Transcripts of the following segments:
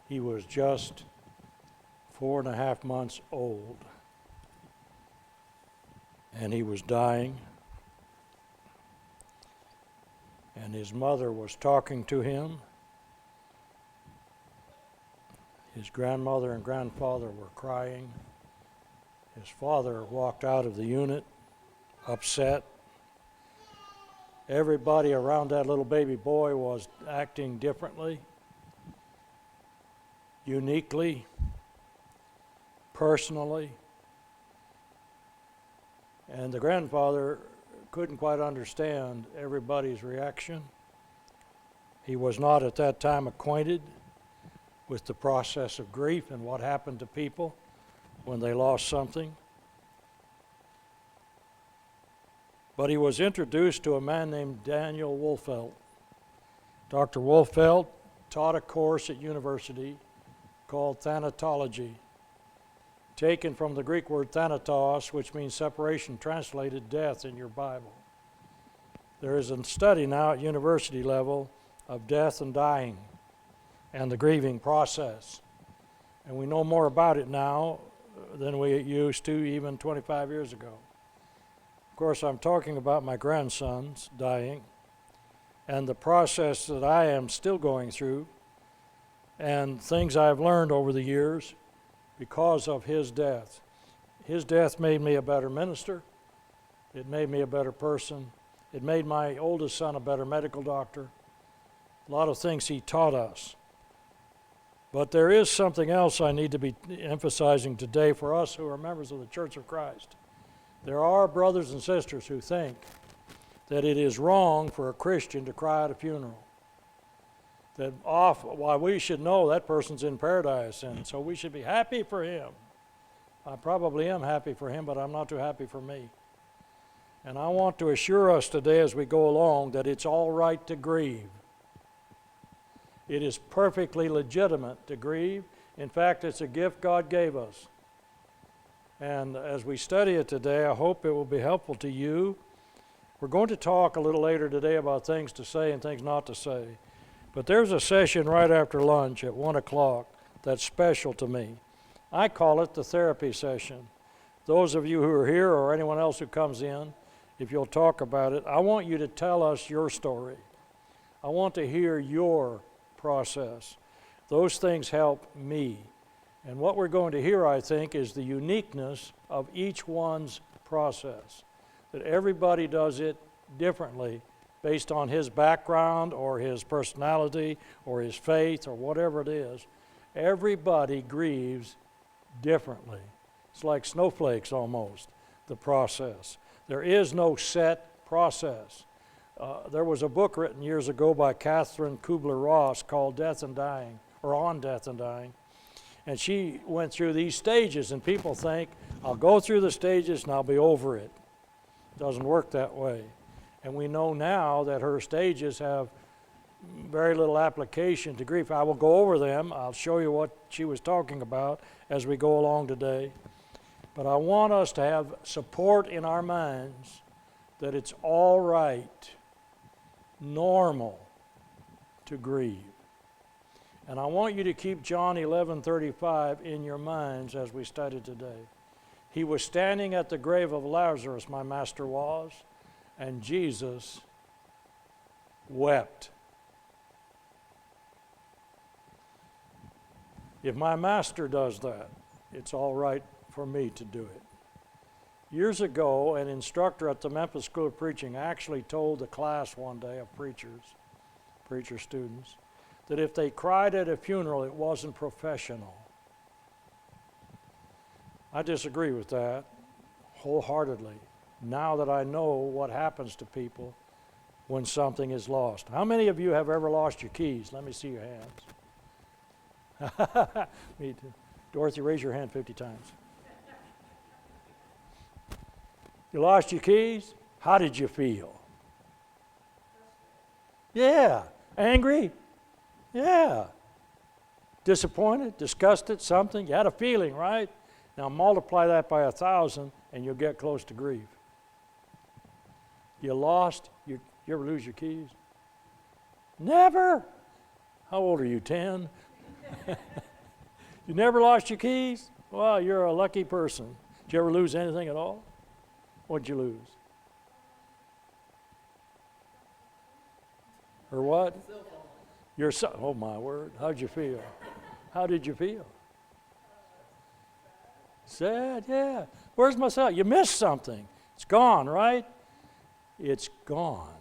He was just 4.5 months old, and he was dying, and his mother was talking to him. His grandmother and grandfather were crying. His father walked out of the unit, upset. Everybody around that little baby boy was acting differently, uniquely, personally. And the grandfather couldn't quite understand everybody's reaction. He was not at that time acquainted with the process of grief and what happened to people when they lost something. But he was introduced to a man named Daniel Wolfelt. Dr. Wolfelt taught a course at university called thanatology, taken from the Greek word thanatos, which means separation, translated death in your Bible. There is a study now at university level of death and dying and the grieving process. And we know more about it now than we used to even 25 years ago. Of course, I'm talking about my grandson's dying and the process that I am still going through and things I've learned over the years because of his death. His death made me a better minister. It made me a better person. It made my oldest son a better medical doctor. A lot of things he taught us. But there is something else I need to be emphasizing today for us who are members of the Church of Christ. There are brothers and sisters who think that it is wrong for a Christian to cry at a funeral. That why we should know that person's in paradise, and so we should be happy for him. I probably am happy for him, but I'm not too happy for me. And I want to assure us today as we go along that it's all right to grieve. It is perfectly legitimate to grieve. In fact, it's a gift God gave us. And as we study it today, I hope it will be helpful to you. We're going to talk a little later today about things to say and things not to say. But there's a session right after lunch at 1 o'clock that's special to me. I call it the therapy session. Those of you who are here or anyone else who comes in, if you'll talk about it, I want you to tell us your story. I want to hear your process. Those things help me. And what we're going to hear, I think, is the uniqueness of each one's process. That everybody does it differently based on his background or his personality or his faith or whatever it is. Everybody grieves differently. It's like snowflakes almost, the process. There is no set process. There was a book written years ago by Catherine Kubler-Ross called Death and Dying, or On Death and Dying. And she went through these stages, and people think, I'll go through the stages and I'll be over it. It doesn't work that way. And we know now that her stages have very little application to grief. I will go over them. I'll show you what she was talking about as we go along today. But I want us to have support in our minds that it's all right, normal, to grieve. And I want you to keep John 11:35 in your minds as we study today. He was standing at the grave of Lazarus, my master was, and Jesus wept. If my master does that, it's all right for me to do it. Years ago, an instructor at the Memphis School of Preaching actually told the class one day of preacher students, that if they cried at a funeral, it wasn't professional. I disagree with that wholeheartedly, now that I know what happens to people when something is lost. How many of you have ever lost your keys? Let me see your hands. Me too. Dorothy, raise your hand 50 times. You lost your keys? How did you feel? Yeah. Angry? Yeah. Disappointed? Disgusted? Something? You had a feeling, right? Now multiply that by 1,000 and you'll get close to grief. You lost? You ever lose your keys? Never. How old are you, 10? You never lost your keys? Well, you're a lucky person. Did you ever lose anything at all? What'd you lose? Or what? Your son. Oh my word! How'd you feel? How did you feel? Sad, yeah. Where's my cell? You missed something. It's gone, right? It's gone.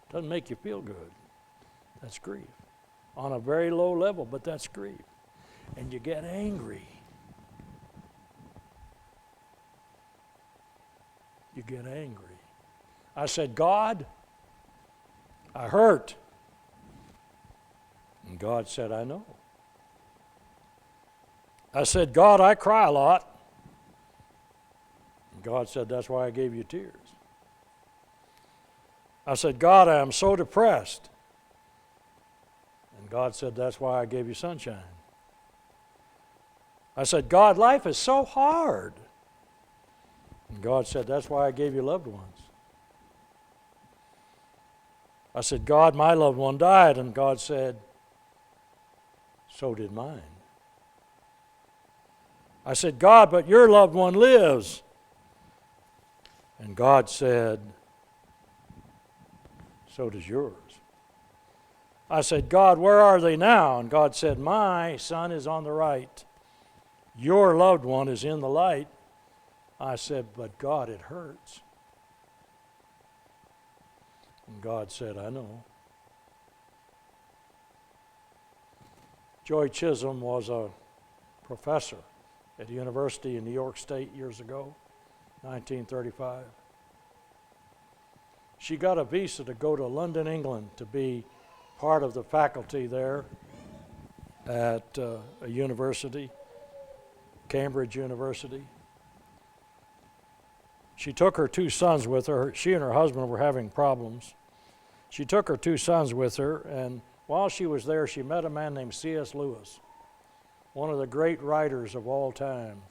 Doesn't make you feel good. That's grief. On a very low level, but that's grief. And you get angry. You get angry. I said, God, I hurt. And God said, I know. I said, God, I cry a lot. And God said, that's why I gave you tears. I said, God, I am so depressed. And God said, that's why I gave you sunshine. I said, God, life is so hard. And God said, that's why I gave you loved ones. I said, God, my loved one died. And God said, so did mine. I said, God, but your loved one lives. And God said, so does yours. I said, God, where are they now? And God said, my son is on the right. Your loved one is in the light. I said, but God, it hurts. And God said, I know. Joy Chisholm was a professor at a university in New York State years ago, 1935. She got a visa to go to London, England, to be part of the faculty there at a university, Cambridge University. She took her two sons with her. She and her husband were having problems. She took her two sons with her, and while she was there, she met a man named C.S. Lewis, one of the great writers of all time,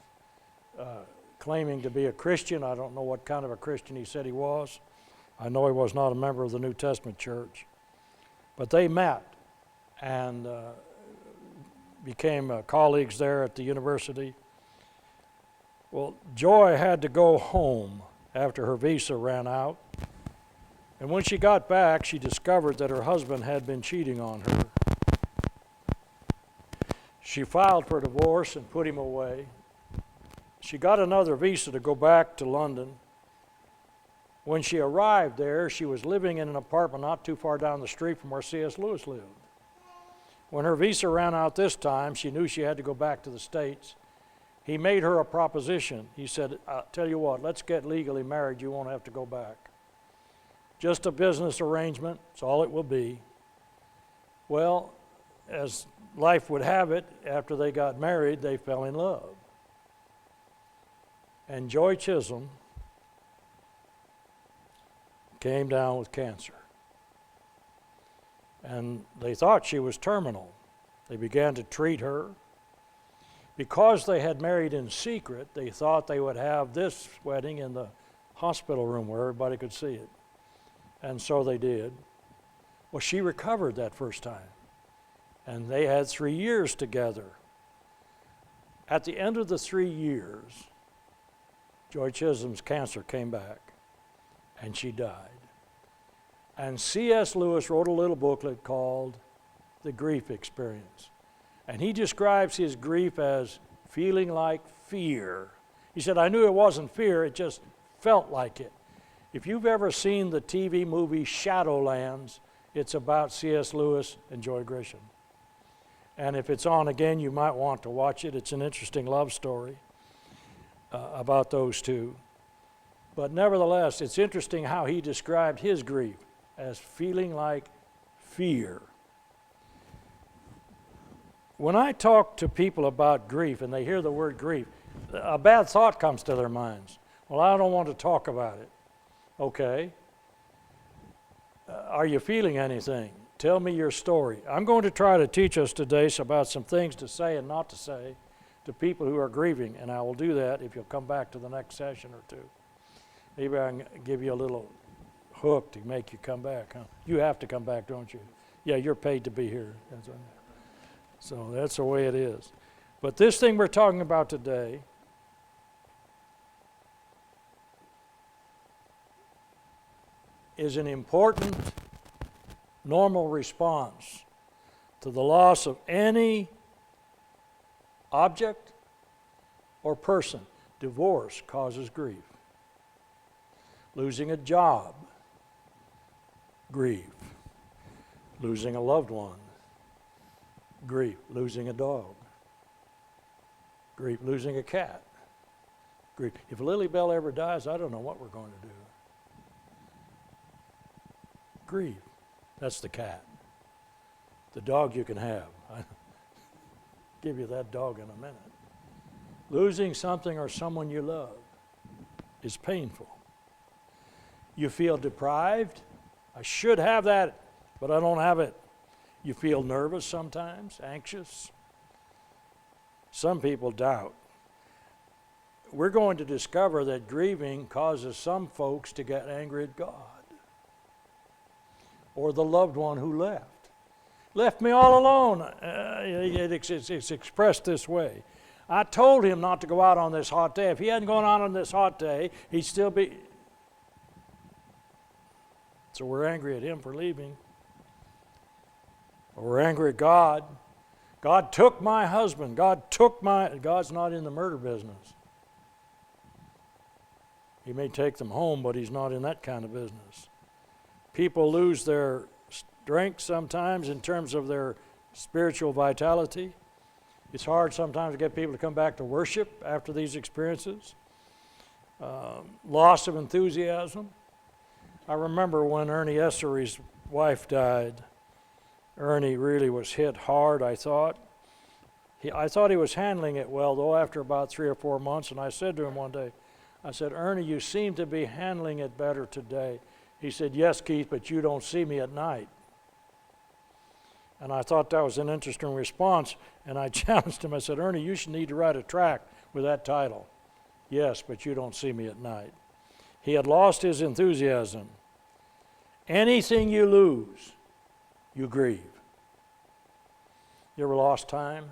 claiming to be a Christian. I don't know what kind of a Christian he said he was. I know he was not a member of the New Testament church. But they met and became colleagues there at the university. Well, Joy had to go home after her visa ran out. And when she got back, she discovered that her husband had been cheating on her. She filed for divorce and put him away. She got another visa to go back to London. When she arrived there, she was living in an apartment not too far down the street from where C.S. Lewis lived. When her visa ran out this time, she knew she had to go back to the States. He made her a proposition. He said, I'll tell you what, let's get legally married. You won't have to go back. Just a business arrangement. That's all it will be. Well, as life would have it, after they got married, they fell in love. And Joy Chisholm came down with cancer. And they thought she was terminal. They began to treat her. Because they had married in secret, they thought they would have this wedding in the hospital room where everybody could see it. And so they did. Well, she recovered that first time. And they had 3 years together. At the end of the 3 years, Joy Chisholm's cancer came back, and she died. And C.S. Lewis wrote a little booklet called The Grief Experience. And he describes his grief as feeling like fear. He said, I knew it wasn't fear, it just felt like it. If you've ever seen the TV movie Shadowlands, it's about C.S. Lewis and Joy Grisham. And if it's on again, you might want to watch it. It's an interesting love story about those two. But nevertheless, it's interesting how he described his grief as feeling like fear. When I talk to people about grief and they hear the word grief, a bad thought comes to their minds. Well, I don't want to talk about it. Okay. Are you feeling anything? Tell me your story. I'm going to try to teach us today about some things to say and not to say to people who are grieving, and I will do that if you'll come back to the next session or two. Maybe I can give you a little hook to make you come back. Huh? You have to come back, don't you? Yeah, you're paid to be here. That's right. So that's the way it is. But this thing we're talking about today is an important normal response to the loss of any object or person. Divorce causes grief. Losing a job, grief. Losing a loved one, grief. Losing a dog, grief. Losing a cat, grief. If Lily Bell ever dies, I don't know what we're going to do. Grief. That's the cat. The dog you can have. I'll give you that dog in a minute. Losing something or someone you love is painful. You feel deprived. I should have that, but I don't have it. You feel nervous sometimes, anxious. Some people doubt. We're going to discover that grieving causes some folks to get angry at God or the loved one who left. Left me all alone. It's expressed this way. I told him not to go out on this hot day. If he hadn't gone out on this hot day, he'd still be... So we're angry at him for leaving. Or we're angry at God. God took my husband. God's not in the murder business. He may take them home, but he's not in that kind of business. People lose their strength sometimes in terms of their spiritual vitality. It's hard sometimes to get people to come back to worship after these experiences. Loss of enthusiasm. I remember when Ernie Essery's wife died. Ernie really was hit hard, I thought. I thought he was handling it well, though, after about 3 or 4 months. And I said to him one day, I said, Ernie, you seem to be handling it better today. He said, yes, Keith, but you don't see me at night. And I thought that was an interesting response. And I challenged him. I said, Ernie, you should need to write a tract with that title. Yes, but you don't see me at night. He had lost his enthusiasm. Anything you lose, you grieve. You ever lost time?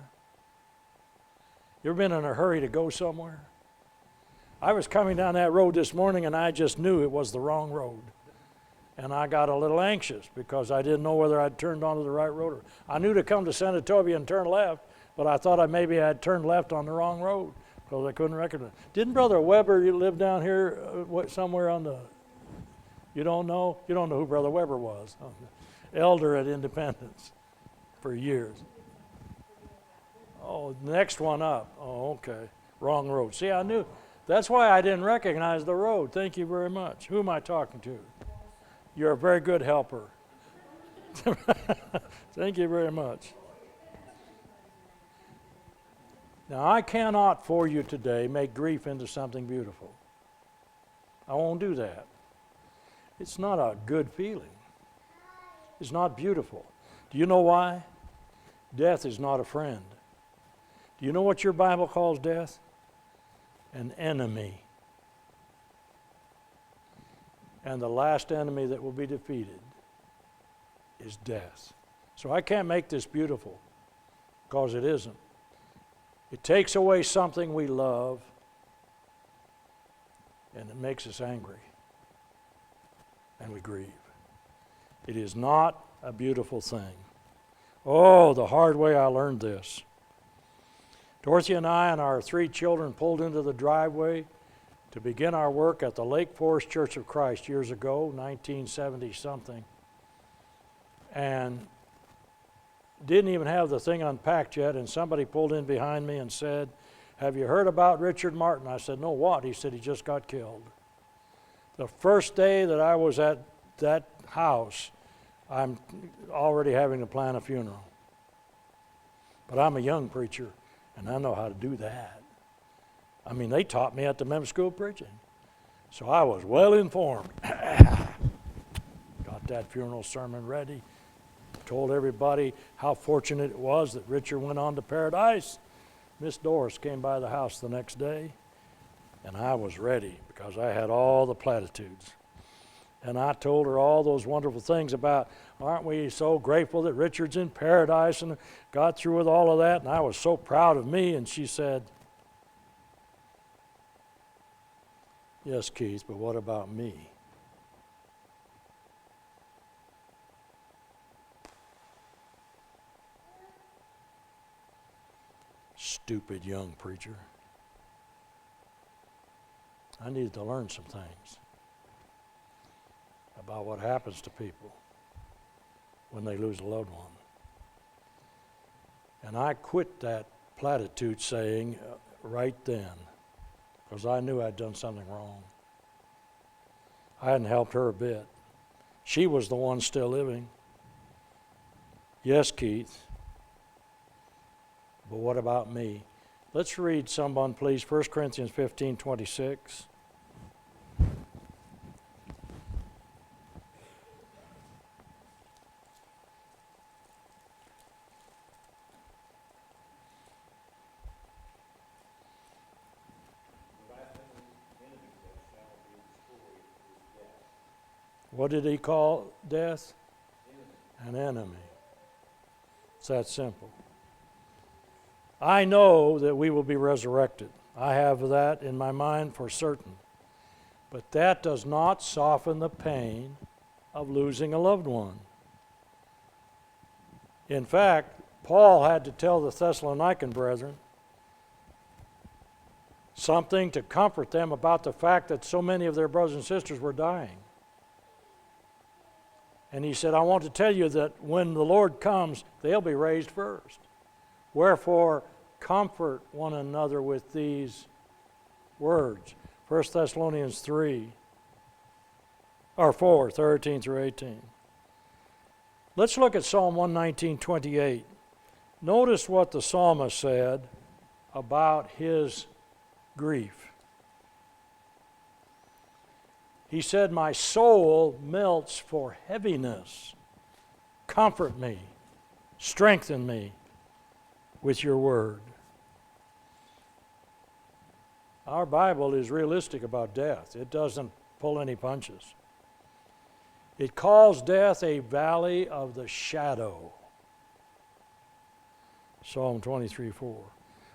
You ever been in a hurry to go somewhere? I was coming down that road this morning and I just knew it was the wrong road. And I got a little anxious because I didn't know whether I'd turned onto the right road. I knew to come to Senatobia and turn left, but I thought maybe I'd turned left on the wrong road because I couldn't recognize. Didn't Brother Weber live down here somewhere on the... You don't know? You don't know who Brother Weber was. Elder at Independence for years. Oh, next one up. Oh, okay. Wrong road. See, I knew. That's why I didn't recognize the road. Thank you very much. Who am I talking to? You're a very good helper. Thank you very much. Now, I cannot for you today make grief into something beautiful. I won't do that. It's not a good feeling. It's not beautiful. Do you know why? Death is not a friend. Do you know what your Bible calls death? An enemy. And the last enemy that will be defeated is death. So I can't make this beautiful because it isn't. It takes away something we love and it makes us angry and we grieve. It is not a beautiful thing. Oh, the hard way I learned this. Dorothy and I and our 3 children pulled into the driveway to begin our work at the Lake Forest Church of Christ years ago, 1970-something, and didn't even have the thing unpacked yet, and somebody pulled in behind me and said, have you heard about Richard Martin? I said, no, what? He said, he just got killed. The first day that I was at that house, I'm already having to plan a funeral. But I'm a young preacher, and I know how to do that. I mean, they taught me at the Memphis School of Preaching. So I was well informed. Got that funeral sermon ready. Told everybody how fortunate it was that Richard went on to paradise. Miss Doris came by the house the next day, and I was ready because I had all the platitudes. And I told her all those wonderful things about, aren't we so grateful that Richard's in paradise, and got through with all of that, and I was so proud of me. And she said, yes, Keith, but what about me? Stupid young preacher. I needed to learn some things about what happens to people when they lose a loved one. And I quit that platitude saying right then, because I knew I'd done something wrong. I hadn't helped her a bit. She was the one still living. Yes, Keith, but what about me? Let's read someone, please, 1 Corinthians 15:26. What did he call death? An enemy. It's that simple. I know that we will be resurrected. I have that in my mind for certain. But that does not soften the pain of losing a loved one. In fact, Paul had to tell the Thessalonican brethren something to comfort them about the fact that so many of their brothers and sisters were dying. And he said, I want to tell you that when the Lord comes, they'll be raised first. Wherefore, comfort one another with these words. 1 Thessalonians 4, 13 through 18. Let's look at Psalm 119:28. Notice what the psalmist said about his grief. He said, my soul melts for heaviness. Comfort me, strengthen me with your word. Our Bible is realistic about death. It doesn't pull any punches. It calls death a valley of the shadow. Psalm 23:4.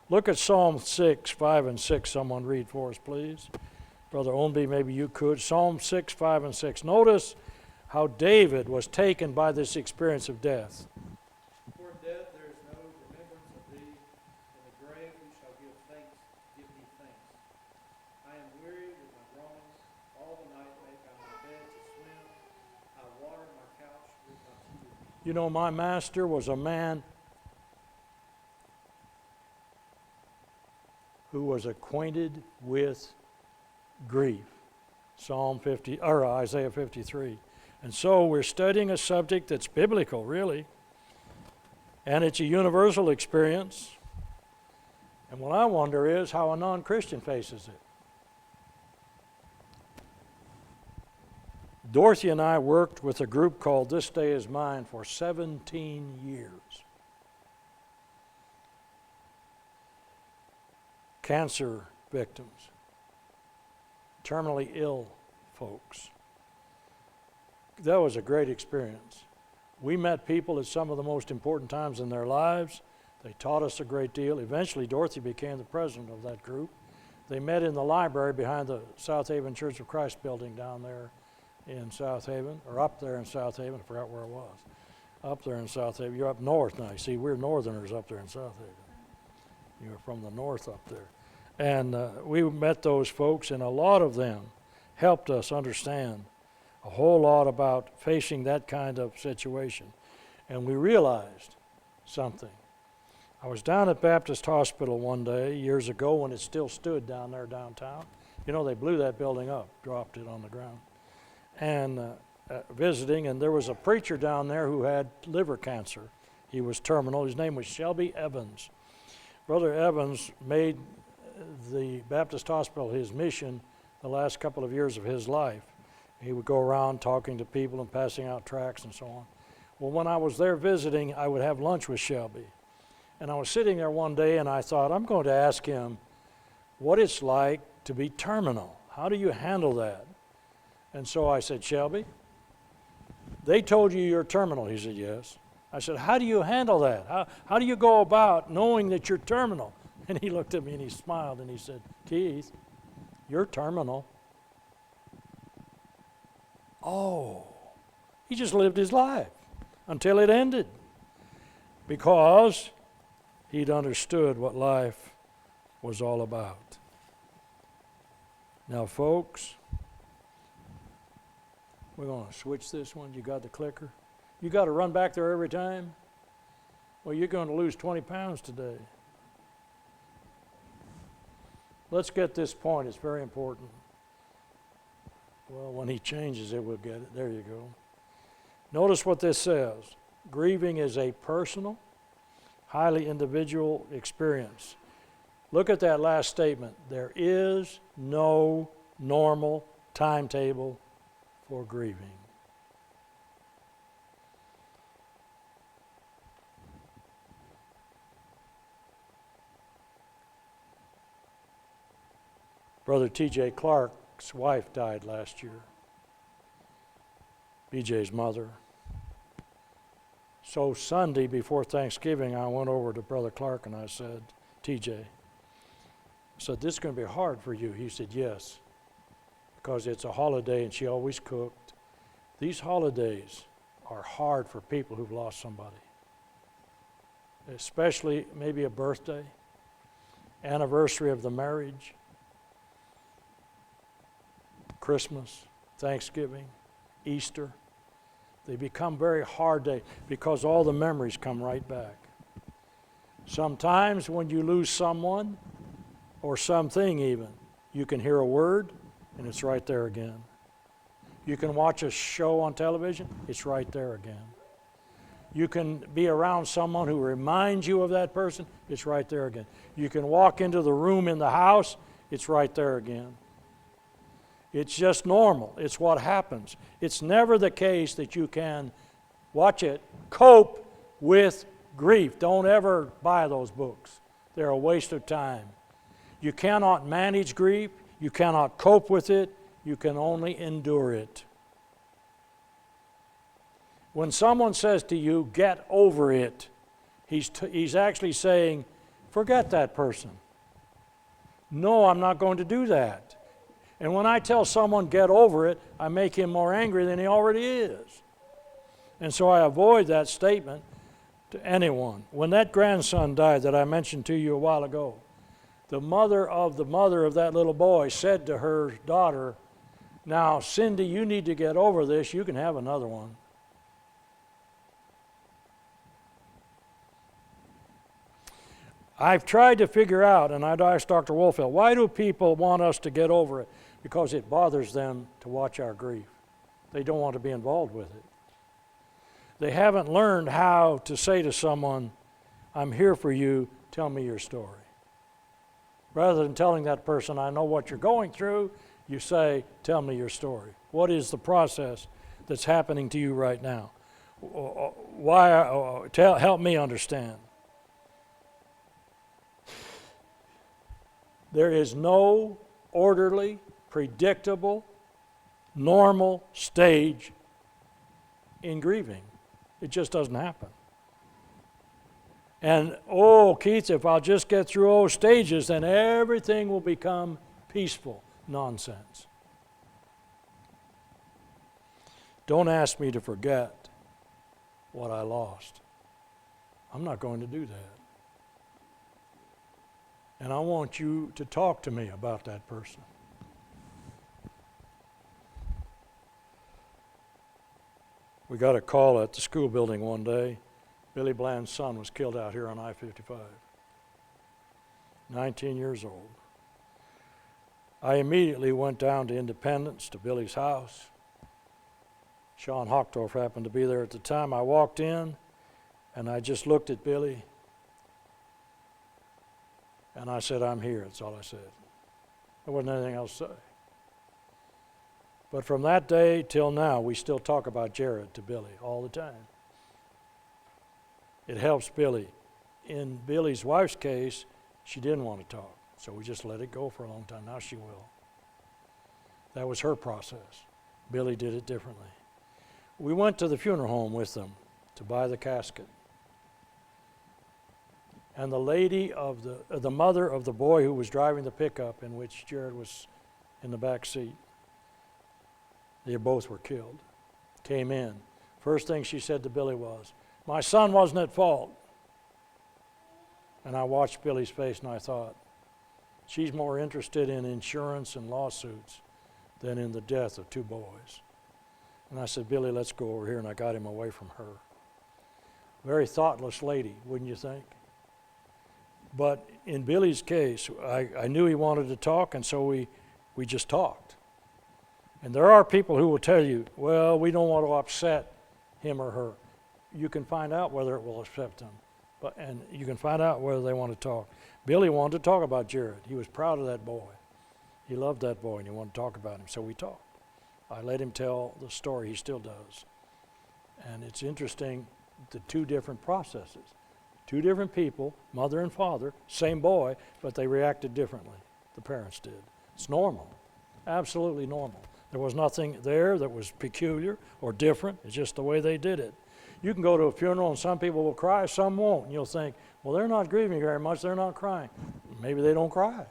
Look at Psalm 6, 5 and 6. Someone read for us, please. Brother Ownby, maybe you could. Psalm 6, 5 and 6. Notice how David was taken by this experience of death. For death there is no remembrance of thee. In the grave who shall give thee thanks. I am weary with my groanings. All the night make I my bed to swim. I water my couch with my tears. You know, my master was a man who was acquainted with grief. Isaiah 53. And so we're studying a subject that's biblical, really. And it's a universal experience. And what I wonder is how a non-Christian faces it. Dorothy and I worked with a group called This Day Is Mine for 17 years. Cancer victims, terminally ill folks. That was a great experience. We met people at some of the most important times in their lives. They taught us a great deal. Eventually, Dorothy became the president of that group. They met in the library behind the South Haven Church of Christ building down there in South Haven, or up there in South Haven. I forgot where it was. Up there in South Haven. You're up north now. You see, we're northerners up there in South Haven. You're from the north up there. And we met those folks, and a lot of them helped us understand a whole lot about facing that kind of situation. And we realized something. I was down at Baptist Hospital one day years ago when it still stood down there downtown. You know, they blew that building up, dropped it on the ground. And visiting, and there was a preacher down there who had liver cancer. He was terminal. His name was Shelby Evans. Brother Evans made the Baptist Hospital his mission the last couple of years of his life. He would go around talking to people and passing out tracts and so on. Well, when I was there visiting, I would have lunch with Shelby. And I was sitting there one day and I thought, I'm going to ask him what it's like to be terminal. How do you handle that? And so I said, Shelby, they told you you're terminal. He said, yes. I said, how do you handle that? How do you go about knowing that you're terminal? And he looked at me and he smiled and he said, Keith, you're terminal. Oh, he just lived his life until it ended because he'd understood what life was all about. Now, folks, we're going to switch this one. You got the clicker? You got to run back there every time? Well, you're going to lose 20 pounds today. Let's get this point. It's very important. Well, when he changes it, we'll get it. There you go. Notice what this says. Grieving is a personal, highly individual experience. Look at that last statement. There is no normal timetable for grieving. Brother T.J. Clark's wife died last year, B.J.'s mother. So Sunday before Thanksgiving, I went over to Brother Clark and I said, T.J., I said, this is going to be hard for you. He said, yes, because it's a holiday and she always cooked. These holidays are hard for people who've lost somebody, especially maybe a birthday, anniversary of the marriage, Christmas, Thanksgiving, Easter. They become very hard days because all the memories come right back. Sometimes when you lose someone or something even, you can hear a word and it's right there again. You can watch a show on television, it's right there again. You can be around someone who reminds you of that person, it's right there again. You can walk into the room in the house, it's right there again. It's just normal. It's what happens. It's never the case that you can, watch it, cope with grief. Don't ever buy those books. They're a waste of time. You cannot manage grief. You cannot cope with it. You can only endure it. When someone says to you, get over it, he's actually saying, forget that person. No, I'm not going to do that. And when I tell someone get over it, I make him more angry than he already is. And so I avoid that statement to anyone. When that grandson died that I mentioned to you a while ago, the mother of that little boy said to her daughter, now, Cindy, you need to get over this. You can have another one. I've tried to figure out, and I asked Dr. Wolfeld, why do people want us to get over it? Because it bothers them to watch our grief. They don't want to be involved with it. They haven't learned how to say to someone, I'm here for you, tell me your story. Rather than telling that person, I know what you're going through, you say, tell me your story. What is the process that's happening to you right now? Help me understand. There is no orderly, predictable, normal stage in grieving. It just doesn't happen. And, oh, Keith, if I'll just get through all stages, then everything will become peaceful. Nonsense. Don't ask me to forget what I lost. I'm not going to do that. And I want you to talk to me about that person. We got a call at the school building one day. Billy Bland's son was killed out here on I-55. 19 years old. I immediately went down to Independence, to Billy's house. Sean Hockdorf happened to be there at the time. I walked in, and I just looked at Billy, and I said, I'm here. That's all I said. There wasn't anything else to say. But from that day till now, we still talk about Jared to Billy all the time. It helps Billy. In Billy's wife's case, she didn't want to talk, so we just let it go for a long time. Now she will. That was her process. Billy did it differently. We went to the funeral home with them to buy the casket. And the lady of the mother of the boy who was driving the pickup in which Jared was in the back seat, they both were killed, came in. First thing she said to Billy was, "My son wasn't at fault." And I watched Billy's face and I thought, she's more interested in insurance and lawsuits than in the death of two boys. And I said, "Billy, let's go over here," and I got him away from her. Very thoughtless lady, wouldn't you think? But in Billy's case, I knew he wanted to talk, and so we just talked. And there are people who will tell you, well, we don't want to upset him or her. You can find out whether it will upset them, and you can find out whether they want to talk. Billy wanted to talk about Jared. He was proud of that boy. He loved that boy, and he wanted to talk about him, so we talked. I let him tell the story. He still does. And it's interesting, the two different processes. Two different people, mother and father, same boy, but they reacted differently. The parents did. It's normal, absolutely normal. There was nothing there that was peculiar or different. It's just the way they did it. You can go to a funeral and some people will cry, some won't. And you'll think, well, they're not grieving very much, they're not crying. Maybe they don't cry.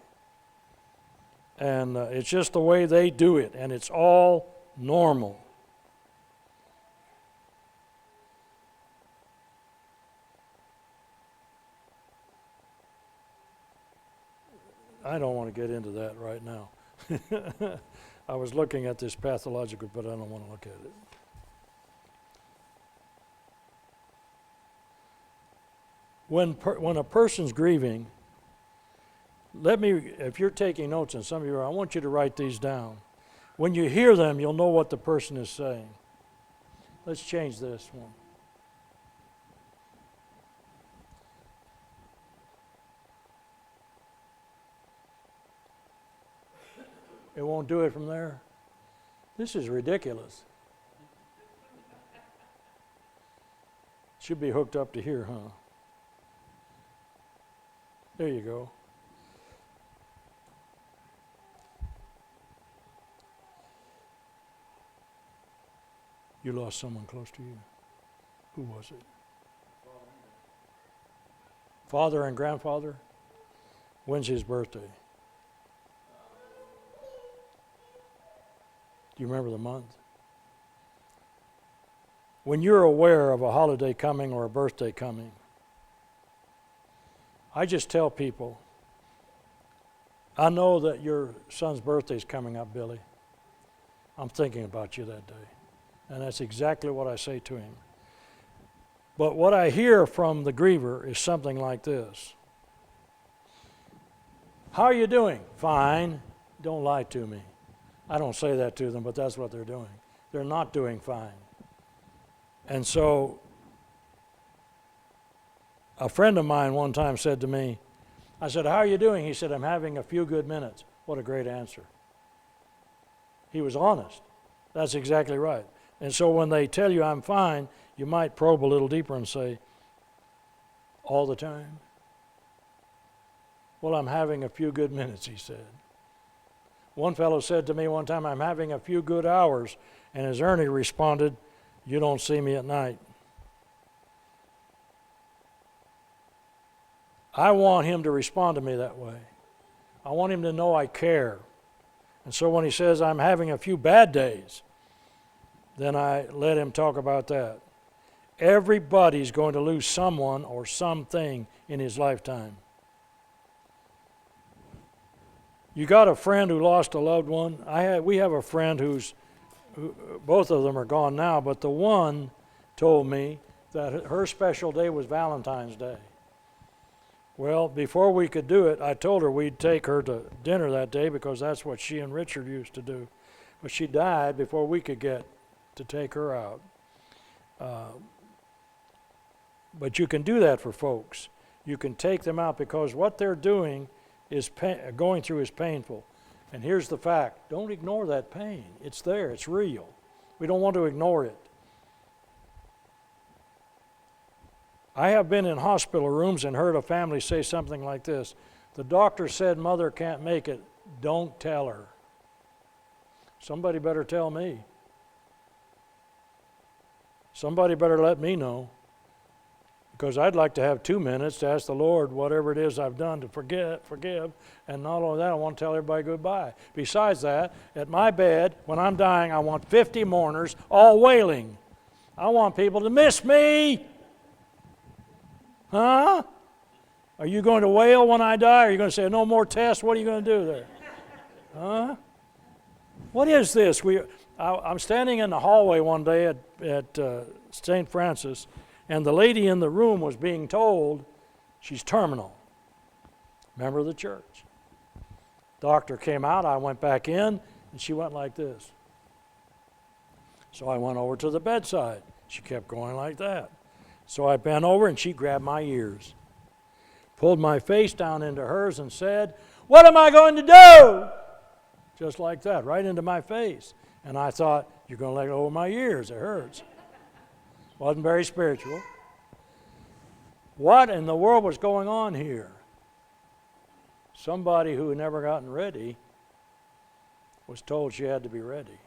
And it's just the way they do it, and it's all normal. I don't want to get into that right now. I was looking at this pathological, but I don't want to look at it. When a person's grieving, if you're taking notes, and some of you are, I want you to write these down. When you hear them, you'll know what the person is saying. Let's change this one. It won't do it from there? This is ridiculous. Should be hooked up to here, huh? There you go. You lost someone close to you. Who was it? Father and grandfather? When's his birthday? Do you remember the month? When you're aware of a holiday coming or a birthday coming, I just tell people, I know that your son's birthday is coming up, Billy. I'm thinking about you that day. And that's exactly what I say to him. But what I hear from the griever is something like this. How are you doing? Fine. Don't lie to me. I don't say that to them, but that's what they're doing. They're not doing fine. And so a friend of mine one time said to me, I said, "How are you doing?" He said, "I'm having a few good minutes." What a great answer. He was honest. That's exactly right. And so when they tell you I'm fine, you might probe a little deeper and say, all the time? Well, I'm having a few good minutes, he said. One fellow said to me one time, "I'm having a few good hours." And as Ernie responded, "You don't see me at night." I want him to respond to me that way. I want him to know I care. And so when he says, "I'm having a few bad days," then I let him talk about that. Everybody's going to lose someone or something in his lifetime. You got a friend who lost a loved one? We have a friend who both of them are gone now, but the one told me that her special day was Valentine's Day. Well, before we could do it, I told her we'd take her to dinner that day because that's what she and Richard used to do. But she died before we could get to take her out. But you can do that for folks. You can take them out because what they're doing is going through is painful. And here's the fact. Don't ignore that pain. It's there. It's real. We don't want to ignore it. I have been in hospital rooms and heard a family say something like this. "The doctor said Mother can't make it. Don't tell her." Somebody better tell me. Somebody better let me know, because I'd like to have 2 minutes to ask the Lord whatever it is I've done to forgive, and not only that, I want to tell everybody goodbye. Besides that, at my bed, when I'm dying, I want 50 mourners all wailing. I want people to miss me. Huh? Are you going to wail when I die? Are you going to say, no more tests? What are you going to do there? Huh? What is this? I'm standing in the hallway one day at St. Francis, and the lady in the room was being told she's terminal. Member of the church. Doctor came out, I went back in, and she went like this. So I went over to the bedside. She kept going like that. So I bent over, and she grabbed my ears, pulled my face down into hers, and said, "What am I going to do?" Just like that, right into my face. And I thought, you're going to let go of my ears. It hurts. Wasn't very spiritual. What in the world was going on here? Somebody who had never gotten ready was told she had to be ready.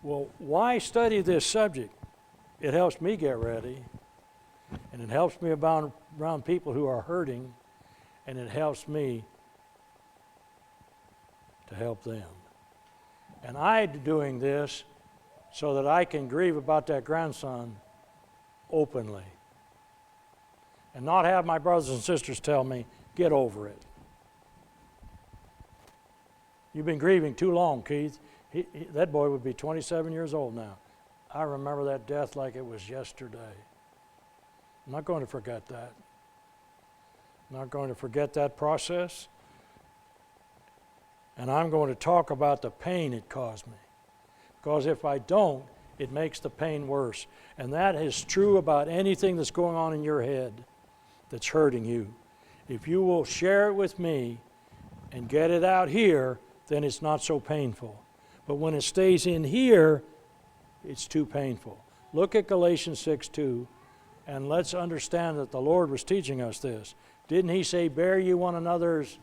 Well, why study this subject? It helps me get ready, and it helps me around people who are hurting, and it helps me to help them. And I'm doing this so that I can grieve about that grandson openly and not have my brothers and sisters tell me, get over it. You've been grieving too long, Keith. That boy would be 27 years old now. I remember that death like it was yesterday. I'm not going to forget that. I'm not going to forget that process. And I'm going to talk about the pain it caused me. Because if I don't, it makes the pain worse. And that is true about anything that's going on in your head that's hurting you. If you will share it with me and get it out here, then it's not so painful. But when it stays in here, it's too painful. Look at Galatians 6:2, and let's understand that the Lord was teaching us this. Didn't he say, bear ye one another's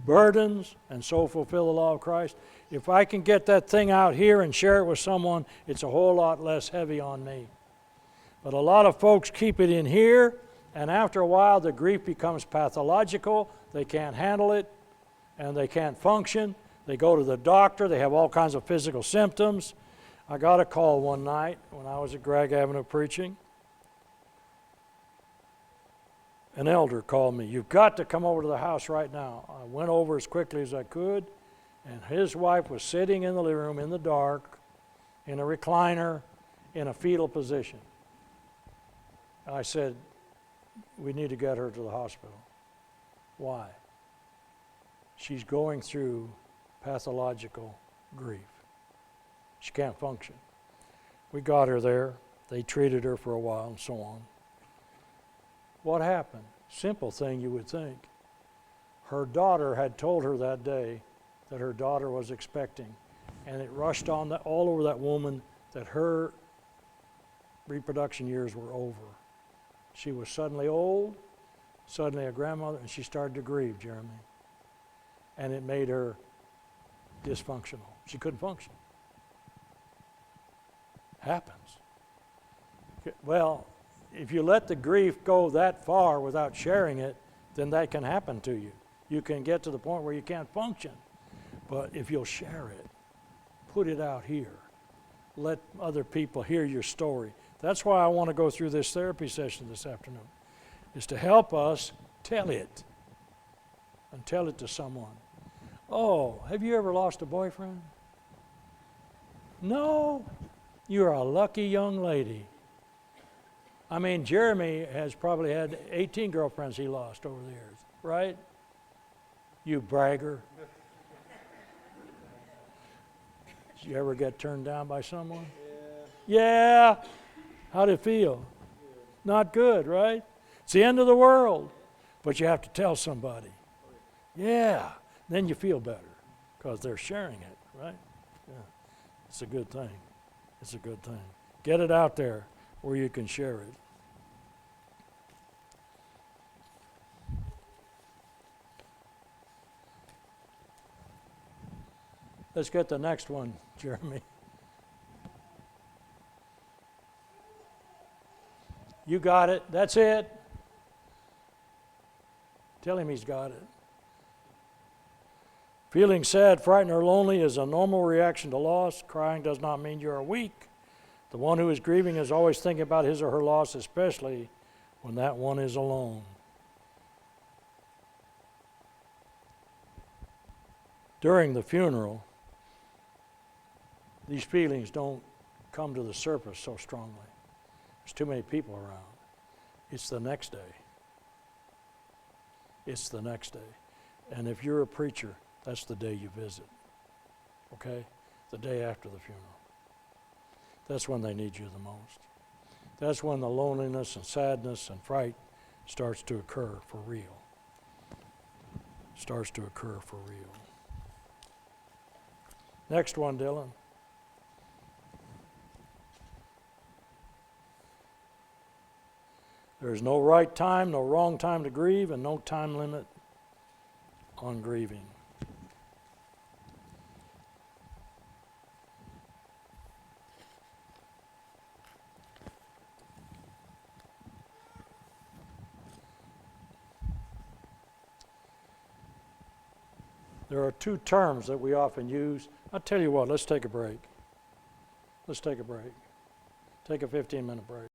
burdens and so fulfill the law of Christ? If I can get that thing out here and share it with someone, it's a whole lot less heavy on me. But a lot of folks keep it in here, and after a while the grief becomes pathological. They can't handle it, and they can't function. They go to the doctor. They have all kinds of physical symptoms. I got a call one night when I was at Gregg Avenue preaching. An elder called me. You've got to come over to the house right now. I went over as quickly as I could, and his wife was sitting in the living room in the dark, in a recliner, in a fetal position. I said, we need to get her to the hospital. Why? She's going through pathological grief. She can't function. We got her there. They treated her for a while and so on. What happened? Simple thing you would think. Her daughter had told her that day that her daughter was expecting, and it rushed on all over that woman that her reproduction years were over. She was suddenly old, suddenly a grandmother, and she started to grieve, Jeremy. And it made her dysfunctional. She couldn't function. Happens. Well, if you let the grief go that far without sharing it, then that can happen to you. You can get to the point where you can't function. But if you'll share it, put it out here. Let other people hear your story. That's why I want to go through this therapy session this afternoon, is to help us tell it and tell it to someone. Oh, have you ever lost a boyfriend? No. You're a lucky young lady. I mean, Jeremy has probably had 18 girlfriends he lost over the years, right? You bragger. Did you ever get turned down by someone? Yeah. How'd it feel? Not good, right? It's the end of the world. But you have to tell somebody. Yeah. Then you feel better because they're sharing it, right? Yeah. It's a good thing. It's a good thing. Get it out there where you can share it. Let's get the next one, Jeremy. You got it. That's it. Tell him he's got it. Feeling sad, frightened, or lonely is a normal reaction to loss. Crying does not mean you are weak. The one who is grieving is always thinking about his or her loss, especially when that one is alone. During the funeral, these feelings don't come to the surface so strongly. There's too many people around. It's the next day. It's the next day. And if you're a preacher, that's the day you visit. Okay? The day after the funeral. That's when they need you the most. That's when the loneliness and sadness and fright starts to occur for real. Starts to occur for real. Next one, Dylan. There's no right time, no wrong time to grieve, and no time limit on grieving. There are two terms that we often use. I'll tell you what, let's take a break. Let's take a break. Take a 15-minute break.